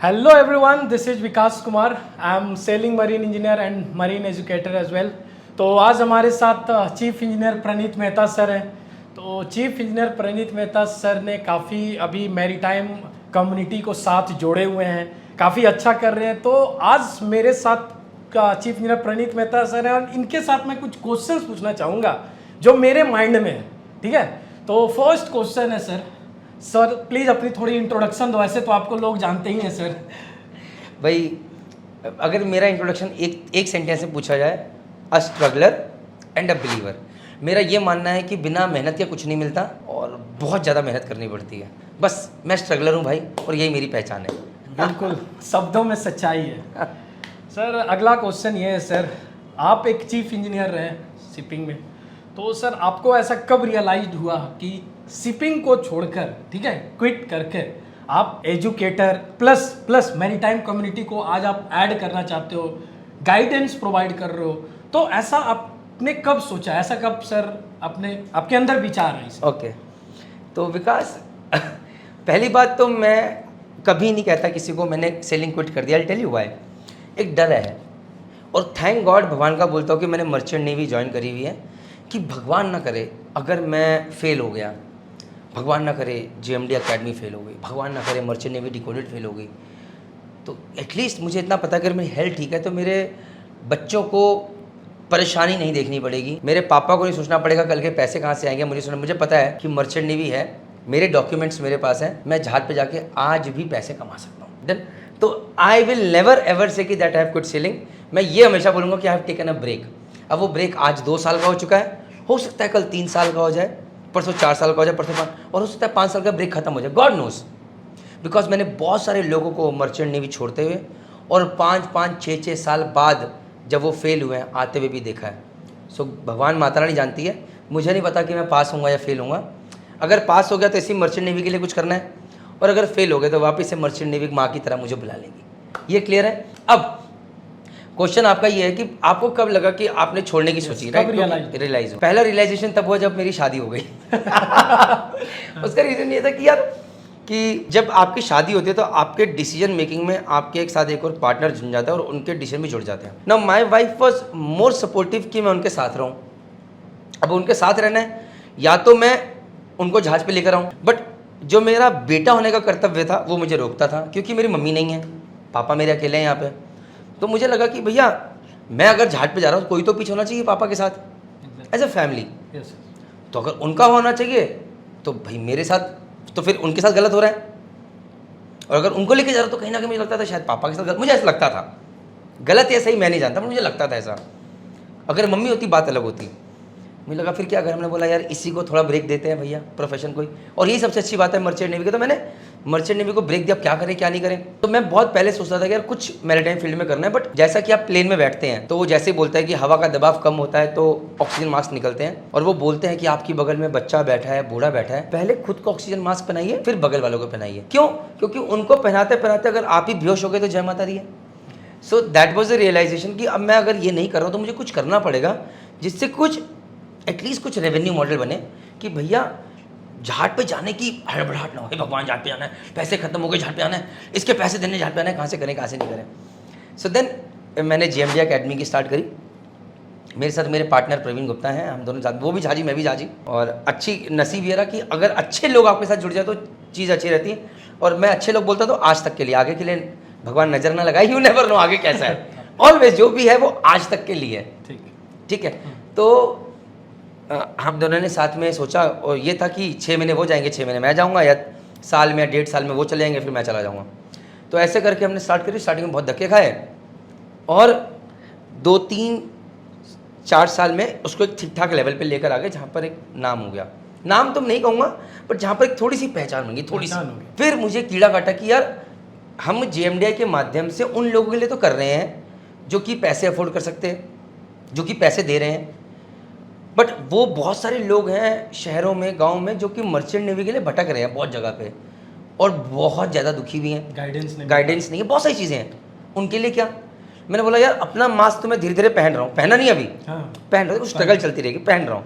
Hello everyone, this is Vikas Kumar. I am sailing marine engineer and marine educator as well. तो आज हमारे साथ chief engineer Praneet Mehta sir हैं. तो chief engineer Praneet Mehta sir ने काफ़ी अभी मैरीटाइम कम्युनिटी को साथ जोड़े हुए हैं, काफ़ी अच्छा कर रहे हैं. तो आज मेरे साथ का chief engineer Praneet Mehta sir हैं और इनके साथ मैं कुछ क्वेश्चंस पूछना चाहूँगा जो मेरे माइंड में है. ठीक है, तो फर्स्ट क्वेश्चन है सर प्लीज़ अपनी थोड़ी इंट्रोडक्शन दो. ऐसे तो आपको लोग जानते ही हैं सर. भाई अगर मेरा इंट्रोडक्शन एक सेंटेंस में पूछा जाए, अ स्ट्रगलर एंड अ बिलीवर. मेरा ये मानना है कि बिना मेहनत के कुछ नहीं मिलता और बहुत ज़्यादा मेहनत करनी पड़ती है. बस मैं स्ट्रगलर हूँ भाई, और यही मेरी पहचान है. बिल्कुल शब्दों में सच्चाई है. सर अगला क्वेश्चन ये है सर, आप एक चीफ इंजीनियर रहे शिपिंग में, तो सर आपको ऐसा कब रियलाइज हुआ कि शिपिंग को छोड़कर, ठीक है, क्विट करके आप एजुकेटर प्लस मैरीटाइम कम्युनिटी को आज आप ऐड करना चाहते हो, गाइडेंस प्रोवाइड कर रहे हो, तो ऐसा आपने कब सोचा, ऐसा कब सर आपके अंदर विचार है? ओके, तो विकास पहली बात तो मैं कभी नहीं कहता किसी को मैंने सेलिंग क्विट कर दिया. I tell you why. एक डर है, और थैंक गॉड भगवान का बोलता हूँ कि मैंने मर्चेंट नेवी ज्वाइन करी हुई है कि भगवान ना करे अगर मैं फेल हो गया, भगवान ना करे जेएमडी एकेडमी फेल हो गई, भगवान ना करे मर्चेंट नेवी डिकोडेड फेल हो गई, तो एटलीस्ट मुझे इतना पता अगर मेरी हेल्थ ठीक है तो मेरे बच्चों को परेशानी नहीं देखनी पड़ेगी, मेरे पापा को नहीं सोचना पड़ेगा कल के पैसे कहाँ से आएंगे. मुझे पता है कि मर्चेंट नेवी है, मेरे डॉक्यूमेंट्स मेरे पास हैं, मैं जहाज पे जाके आज भी पैसे कमा सकता हूँ. देन तो I will never ever say कि that I have quit sailing. मैं ये हमेशा बोलूँगा कि I have taken a break. अब वो ब्रेक आज 2 साल का हो चुका है, हो सकता है कल 3 साल का हो जाए, परसों 4 साल का हो जाए, परसों 5, और हो सकता है 5 साल का ब्रेक खत्म हो जाए. God knows. बिकॉज मैंने बहुत सारे लोगों को मर्चेंट नेवी छोड़ते हुए और 5-5, 6-6 साल बाद जब वो फेल हुए हैं आते हुए भी देखा है. सो भगवान माता रानी जानती है. मुझे नहीं पता कि मैं पास होऊंगा या फेल होऊंगा. अगर पास हो गया तो इसी मर्चेंट नेवी के लिए कुछ करना है, और अगर फेल हो गया तो वापस से मर्चेंट नेवी माँ की तरह मुझे बुला लेगी. ये क्लियर है. अब क्वेश्चन आपका ये है कि आपको कब लगा कि आपने छोड़ने की सोची, राइट? रियलाइज हो. पहला रियलाइजेशन तब हुआ जब मेरी शादी हो गई. उसका रीज़न ये था कि यार कि जब आपकी शादी होती है तो आपके डिसीजन मेकिंग में आपके एक साथ एक और पार्टनर जुड़ जाता है और उनके डिसीजन भी जुड़ जाते हैं. Now my wife was more supportive कि मैं उनके साथ रहूं. अब उनके साथ रहना है या तो मैं उनको जहाज पे लेकर आऊँ, बट जो मेरा बेटा होने का कर्तव्य था वो मुझे रोकता था, क्योंकि मेरी मम्मी नहीं है, पापा मेरे अकेले हैं यहाँ पे. तो मुझे लगा कि भैया मैं अगर जहाज पे जा रहा हूँ कोई तो पीछे होना चाहिए पापा के साथ एज अ फैमिली. तो अगर उनका होना चाहिए तो भाई मेरे साथ, तो फिर उनके साथ गलत हो रहा है, और अगर उनको लेके जा रहा हूँ तो कहीं ना कहीं मुझे लगता था शायद पापा के साथ गलत. मुझे ऐसा लगता था, गलत या सही मैं नहीं जानता, मुझे लगता था ऐसा. अगर मम्मी होती बात अलग होती. मुझे लगा फिर क्या करें, हमने बोला यार इसी को थोड़ा ब्रेक देते हैं भैया, प्रोफेशन को ही. और यही सबसे अच्छी बात है मर्चेंट नेवी की. तो मैंने मर्चेंट नेवी को ब्रेक दिया. अब क्या करें क्या नहीं करें. तो मैं बहुत पहले सोचता था कि यार कुछ मैरीटाइम फील्ड में करना है, बट जैसा कि आप प्लेन में बैठते हैं तो वो जैसे ही बोलता है कि हवा का दबाव कम होता है तो ऑक्सीजन मास्क निकलते हैं, और वो बोलते हैं कि आपकी बगल में बच्चा बैठा है, बूढ़ा बैठा है, पहले खुद को ऑक्सीजन मास्क पहनाइए फिर बगल वालों को पहनाइए. क्यों? क्योंकि उनको पहनाते पहनाते अगर आप ही बेहोश हो गए तो जय माता दी है. So that was the realisation कि अब मैं अगर ये नहीं कर रहा हूँ तो मुझे कुछ करना पड़ेगा जिससे कुछ एटलीस्ट कुछ रेवेन्यू मॉडल बने कि भैया जहाज पे जाने की हड़बड़ाहट ना हो. भगवान जहाज पे जाना है, पैसे खत्म हो गए, जहाज पे आना है, इसके पैसे देने जहाज पे आना है, कहाँ से करें कहाँ से नहीं करें. सो देन मैंने जेएमडी एकेडमी की स्टार्ट करी. मेरे साथ मेरे पार्टनर प्रवीण गुप्ता हैं, हम दोनों साथ, वो भी झाजी मैं भी झाजी. और अच्छी नसीब ये रहा कि अगर अच्छे लोग आपके साथ जुड़ जाए तो चीज़ अच्छी रहती है. और मैं अच्छे लोग बोलता तो आज तक के लिए, आगे के लिए भगवान नजर ना लगाए, यू नेवर नो आगे कैसा है. ऑलवेज जो भी है वो आज तक के लिए है. ठीक है. तो हम दोनों ने साथ में सोचा, और ये था कि 6 महीने वो जाएंगे, 6 महीने मैं जाऊंगा, या साल में या 1.5 साल में वो चले जाएंगे, फिर मैं चला जाऊंगा. तो ऐसे करके हमने स्टार्ट करी. स्टार्टिंग में बहुत धक्के खाए, और 2-3-4 साल में उसको एक ठीक ठाक लेवल पे लेकर आ गए, जहाँ पर एक नाम हो गया. नाम तो नहीं कहूँगा, बट जहाँ पर एक थोड़ी सी पहचान होगी, थोड़ी सी. फिर मुझे कीड़ा काटा कि यार हम जेएमडीआई के माध्यम से उन लोगों के लिए तो कर रहे हैं जो कि पैसे अफोर्ड कर सकते हैं, जो कि पैसे दे रहे हैं, बट वो बहुत सारे लोग हैं शहरों में, गांव में, जो कि मर्चेंट नेवी के लिए भटक रहे हैं बहुत जगह पे, और बहुत ज़्यादा दुखी भी हैं. गाइडेंस नहीं है, बहुत सारी चीज़ें हैं. उनके लिए क्या, मैंने बोला यार अपना मास्क तो मैं धीरे धीरे पहन रहा हूँ, पहना नहीं अभी, पहन रहा हूँ, स्ट्रगल चलती रहेगी, पहन रहा हूँ,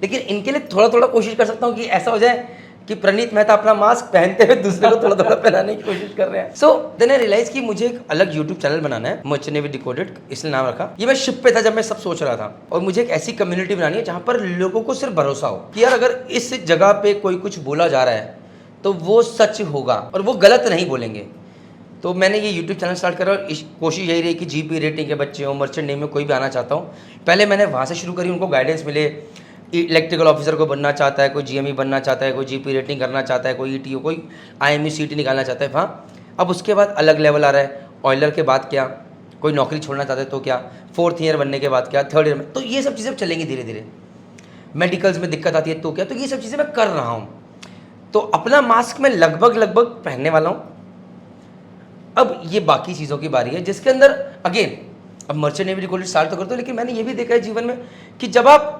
लेकिन इनके लिए थोड़ा थोड़ा कोशिश कर सकता हूँ कि ऐसा हो जाए कि प्रणीत मेहता अपना मास्क पहनते हुए दूसरे को थोड़ा थोड़ा पहनाने की कोशिश कर रहे हैं। सो देन आई रियलाइज कि मुझे एक अलग यूट्यूब चैनल बनाना है, मर्चेंट नेवी डिकोडेड, इसलिए नाम रखा। ये मैं शिप पे था जब मैं सब सोच रहा था, और मुझे एक ऐसी कम्युनिटी बनानी है जहाँ पर लोगों को सिर्फ भरोसा हो कि यार अगर इस जगह पे कोई कुछ बोला जा रहा है तो वो सच होगा और वो गलत नहीं बोलेंगे। तो मैंने ये यूट्यूब चैनल स्टार्ट करा और कोशिश यही रही कि जीपी रेटिंग के बच्चे हों, मर्चेंट नेवी में कोई भी आना चाहता हूँ, पहले मैंने वहाँ से शुरू करी, उनको गाइडेंस मिले। इलेक्ट्रिकल ऑफिसर को बनना चाहता है, कोई जीएमई बनना चाहता है, कोई जीपी रेटिंग करना चाहता है, कोई ईटीओ, कोई आईएमई सीटी निकालना चाहता है। हाँ, अब उसके बाद अलग लेवल आ रहा है, ऑयलर के बाद क्या, कोई नौकरी छोड़ना चाहता है तो क्या, 4th ईयर बनने के बाद क्या, 3rd ईयर में, तो ये सब चीज़ें चलेंगी धीरे धीरे। मेडिकल्स में दिक्कत आती है तो क्या, तो ये सब चीज़ें मैं कर रहा हूँ। तो अपना मास्क मैं लगभग पहनने वाला हूँ। अब ये बाकी चीज़ों की बारी है जिसके अंदर अगेन, अब मर्चेंट नेवी डिकोडेड स्टार्ट तो करते हो, लेकिन मैंने ये भी देखा है जीवन में कि जब आप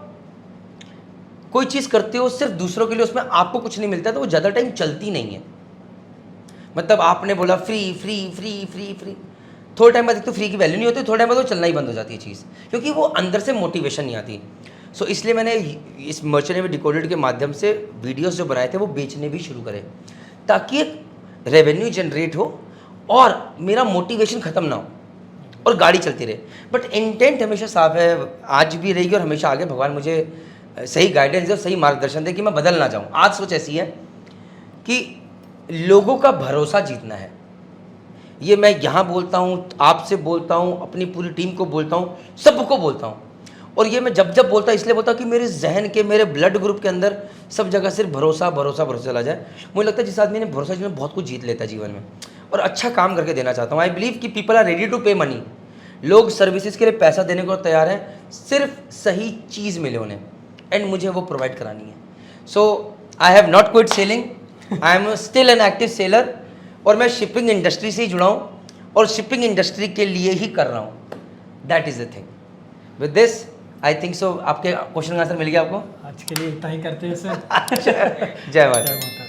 कोई चीज़ करते हो सिर्फ दूसरों के लिए, उसमें आपको कुछ नहीं मिलता तो वो ज़्यादा टाइम चलती नहीं है। मतलब आपने बोला free free free free free, थोड़े टाइम बाद एक तो फ्री की वैल्यू नहीं होती, थोड़े टाइम बाद वो चलना ही बंद हो जाती है चीज़, क्योंकि वो अंदर से मोटिवेशन नहीं आती। सो इसलिए मैंने इस मर्चेंट नेवी डिकोडेड के माध्यम से वीडियोस जो बनाए थे वो बेचने भी शुरू करे, ताकि एक रेवेन्यू जनरेट हो और मेरा मोटिवेशन ख़त्म ना हो और गाड़ी चलती रहे। बट इंटेंट हमेशा साफ है, आज भी रहेगी और हमेशा आगे भगवान मुझे सही गाइडेंस दे और सही मार्गदर्शन दे कि मैं बदल ना जाऊँ। आज सोच ऐसी है कि लोगों का भरोसा जीतना है। ये मैं यहाँ बोलता हूँ, आपसे बोलता हूँ, अपनी पूरी टीम को बोलता हूँ, सबको बोलता हूँ। और ये मैं जब जब बोलता हूँ इसलिए बोलता हूँ कि मेरे जहन के, मेरे ब्लड ग्रुप के अंदर सब जगह सिर्फ भरोसा भरोसा भरोसा चला जाए। मुझे लगता है जिस आदमी ने भरोसा जीवन बहुत कुछ जीत लेता है जीवन में, और अच्छा काम करके देना चाहता हूँ। आई बिलीव कि पीपल आर रेडी टू पे मनी। लोग सर्विसेज के लिए पैसा देने को तैयार हैं, सिर्फ सही चीज़ मिले उन्हें, एंड मुझे वो प्रोवाइड करानी है। So I have not quit selling, I am still an active seller, और मैं शिपिंग इंडस्ट्री से ही जुड़ा हूँ और शिपिंग इंडस्ट्री के लिए ही कर रहा हूँ। That is the thing. With this I think so आपके क्वेश्चन का आंसर मिल गया आपको। आज के लिए इतना ही करते हैं सर। जय माता। जय माता।